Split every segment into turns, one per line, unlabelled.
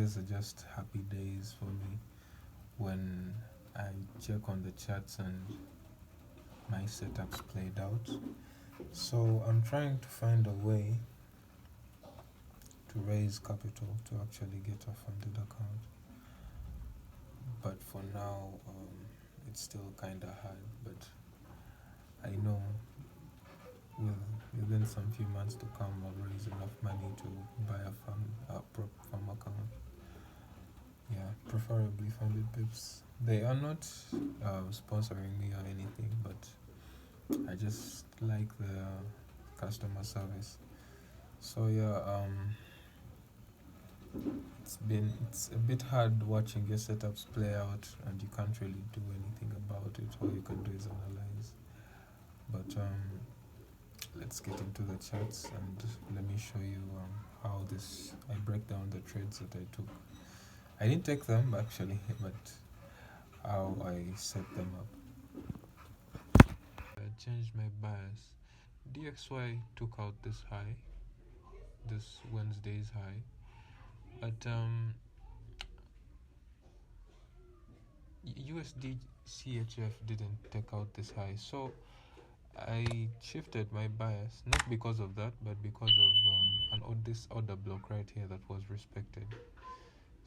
these are just happy days for me when I check on the charts and my setups played out. So I'm trying to find a way to raise capital to actually get a funded account, but for now it's still kind of hard, but I know within some few months to come I'll raise enough money to buy a farm account. Yeah, preferably funded pips. They are not sponsoring me or anything, but I just like the customer service. So yeah, it's a bit hard watching your setups play out and you can't really do anything about it. All you can do is analyze. But let's get into the charts and let me show you how I break down the trades that I took. I didn't take them actually, but how I set them up. I changed my bias. DXY took out this high, this Wednesday's high, but USDCHF didn't take out this high, so I shifted my bias, not because of that, but because of this order block right here that was respected.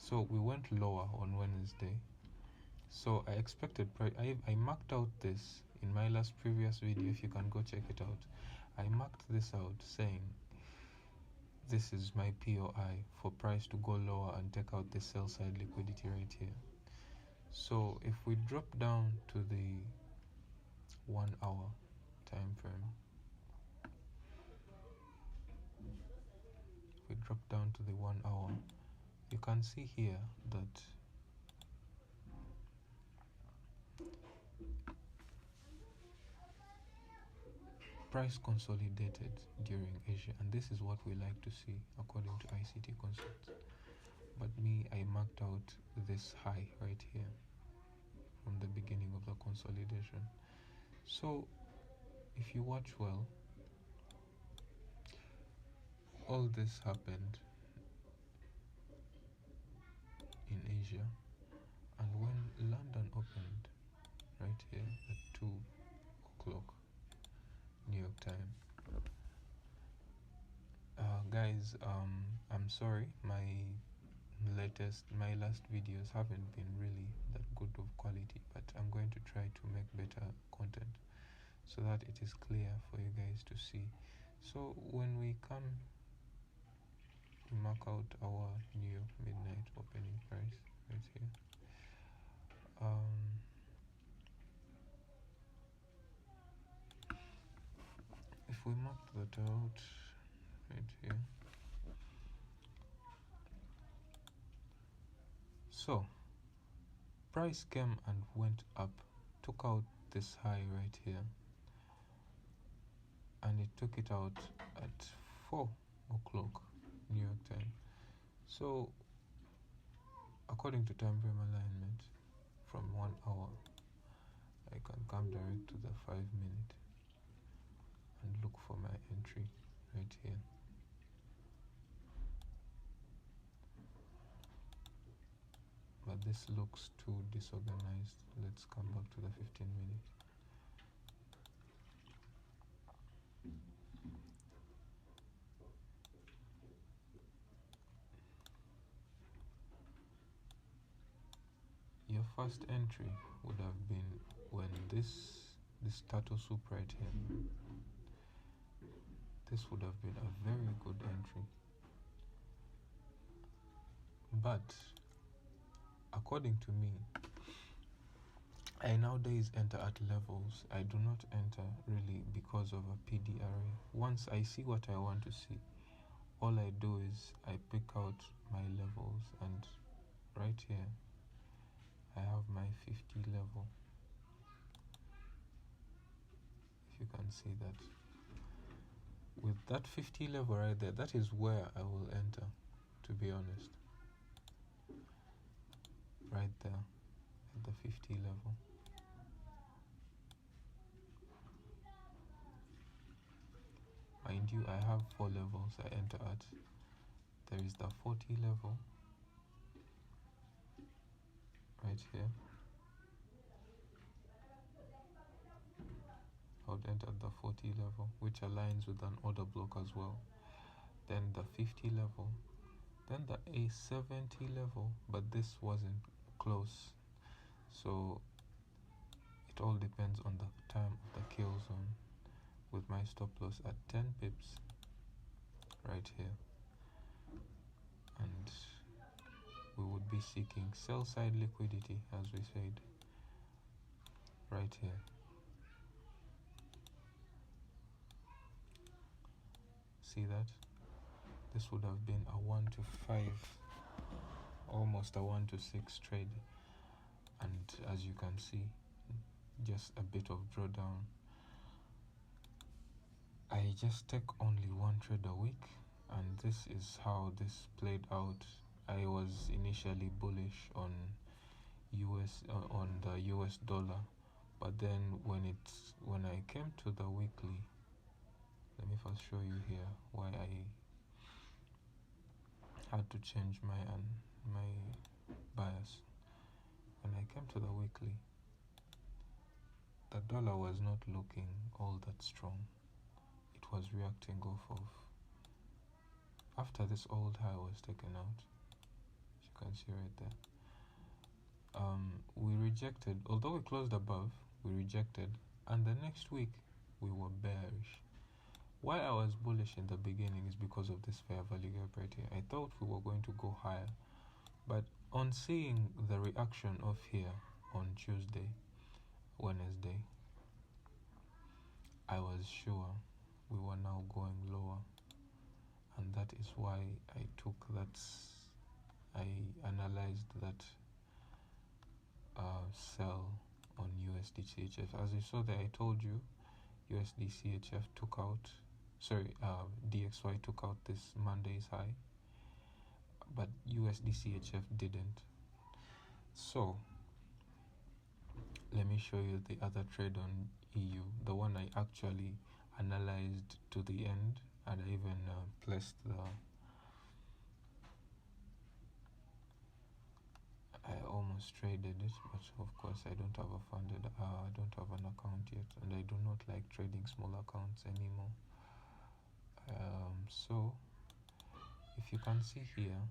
So we went lower on Wednesday. So I expected I marked out this in my previous video. If you can go check it out, I marked this out saying this is my POI for price to go lower and take out the sell side liquidity right here. So if we drop down to the 1 hour time frame, if we drop down to the 1 hour, you can see here that price consolidated during Asia, and this is what we like to see according to ICT concepts. But me, I marked out this high right here from the beginning of the consolidation. So if you watch well, all this happened in Asia, and when London opened right here at 2 o'clock New York time, guys, I'm sorry, my last videos haven't been really that good of quality, but I'm going to try to make better content so that it is clear for you guys to see. So when we come to mark out our New York midnight opening price right here, if we mark that out right here, so price came and went up, took out this high right here, and it took it out at 4 o'clock New York time. So according to time frame alignment from 1 hour, I can come direct to the 5-minute and look for my entry right here. But this looks too disorganized. Let's come back to the 15-minute. Your first entry would have been when this turtle soup right here. This would have been a very good entry. But according to me, I nowadays enter at levels. I do not enter really because of a PDRA. Once I see what I want to see, all I do is I pick out my levels, and right here I have my 50 level. If you can see that, with that 50 level right there, that is where I will enter, to be honest. Right there at the 50 level. Mind you, I have 4 levels I enter at. There is the 40 level, right here. I would enter the 40 level, which aligns with an order block as well. Then the 50 level, then the A70 level, but this wasn't close. So it all depends on the time of the kill zone, with my stop loss at 10 pips right here. And we would be seeking sell side liquidity, as we said, right here. See that? This would have been a 1 to 5, almost a 1 to 6 trade. And as you can see, just a bit of drawdown. I just take only one trade a week, and this is how this played out. I was initially bullish on the US dollar, but then when I came to the weekly, let me first show you here why I had to change my bias. When I came to the weekly, the dollar was not looking all that strong. It was reacting off of, after this old high was taken out, as you can see right there. We rejected, although we closed above, we rejected, and the next week we were bearish. Why I was bullish in the beginning is because of this fair value gap right here. I thought we were going to go higher, but on seeing the reaction of here on Tuesday, Wednesday, I was sure we were now going lower, and that is why I analyzed that sell on USDCHF. As you saw there, I told you USDCHF took out, DXY took out this Monday's high, but USDCHF didn't. So let me show you the other trade on EU, the one I actually analyzed to the end, and I even placed I almost traded it, but of course I don't have I don't have an account yet, and I do not like trading small accounts anymore. So if you can see here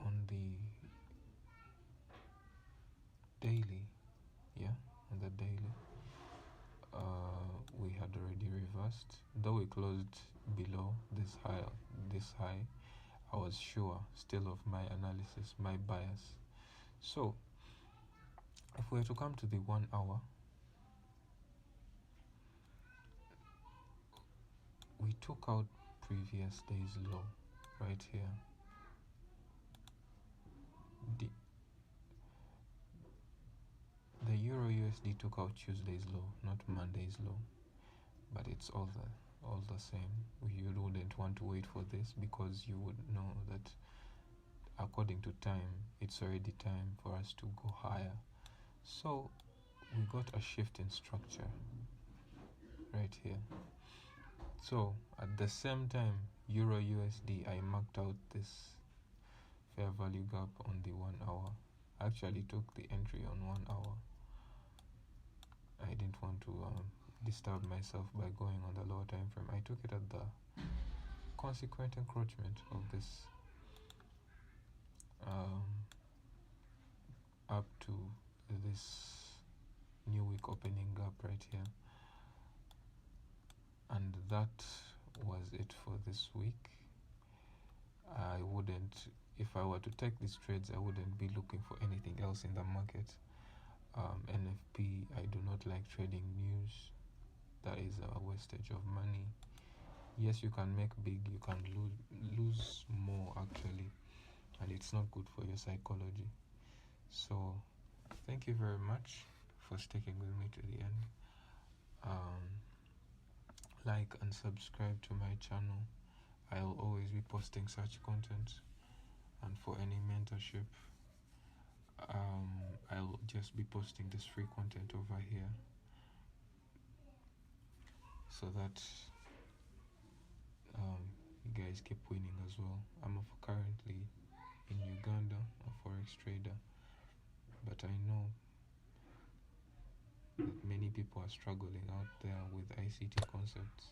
on the daily, on the daily, we had already reversed, though we closed below this high. I was sure still of my analysis, my bias. So if we were to come to the 1 hour, we took out previous day's low right here. The Euro USD took out Tuesday's low, not Monday's low, but it's all the same. You wouldn't want to wait for this, because you would know that according to time, it's already time for us to go higher. So we got a shift in structure right here. So at the same time, Euro USD, I marked out this fair value gap on the 1 hour. I actually took the entry on 1 hour. I didn't want to disturb myself by going on the lower time frame. I took it at the consequent encroachment of this up to this new week opening gap right here, and that was it for this week. I wouldn't, if I were to take these trades, I wouldn't be looking for anything else in the market. NFP, I do not like trading news. That is a wastage of money. Yes, you can make big, you can lose more actually, and it's not good for your psychology. So thank you very much for sticking with me to the end. Like and subscribe to my channel. I'll always be posting such content, and for any mentorship, I'll just be posting this free content over here, so that you guys keep winning as well. I'm currently in Uganda, a forex trader, but I know that many people are struggling out there with ICT concepts.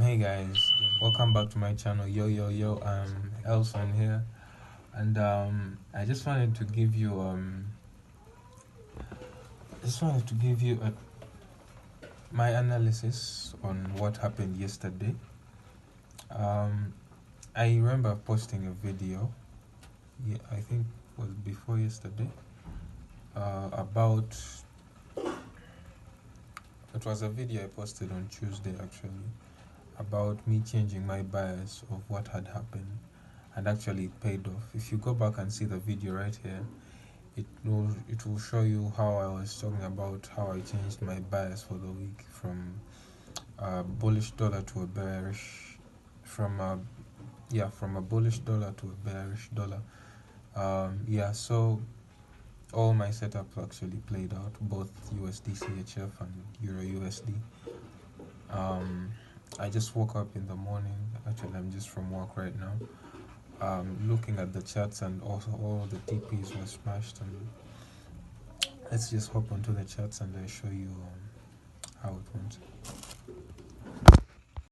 Hey guys, welcome back to my channel. Yo, I'm Elson here, and I just wanted to give you my analysis on what happened yesterday. I remember posting a video, I think it was before yesterday, about, it was a video I posted on Tuesday actually, about me changing my bias of what had happened, and actually it paid off. If you go back and see the video right here, it will show you how I was talking about how I changed my bias for the week from a bullish dollar to a bearish, from a bullish dollar to a bearish dollar. So all my setups actually played out, both USDCHF and EURUSD. I just woke up in the morning. Actually, I'm just from work right now. Looking at the charts, and also all the TPs were smashed. And let's just hop onto the charts and I show you how it went.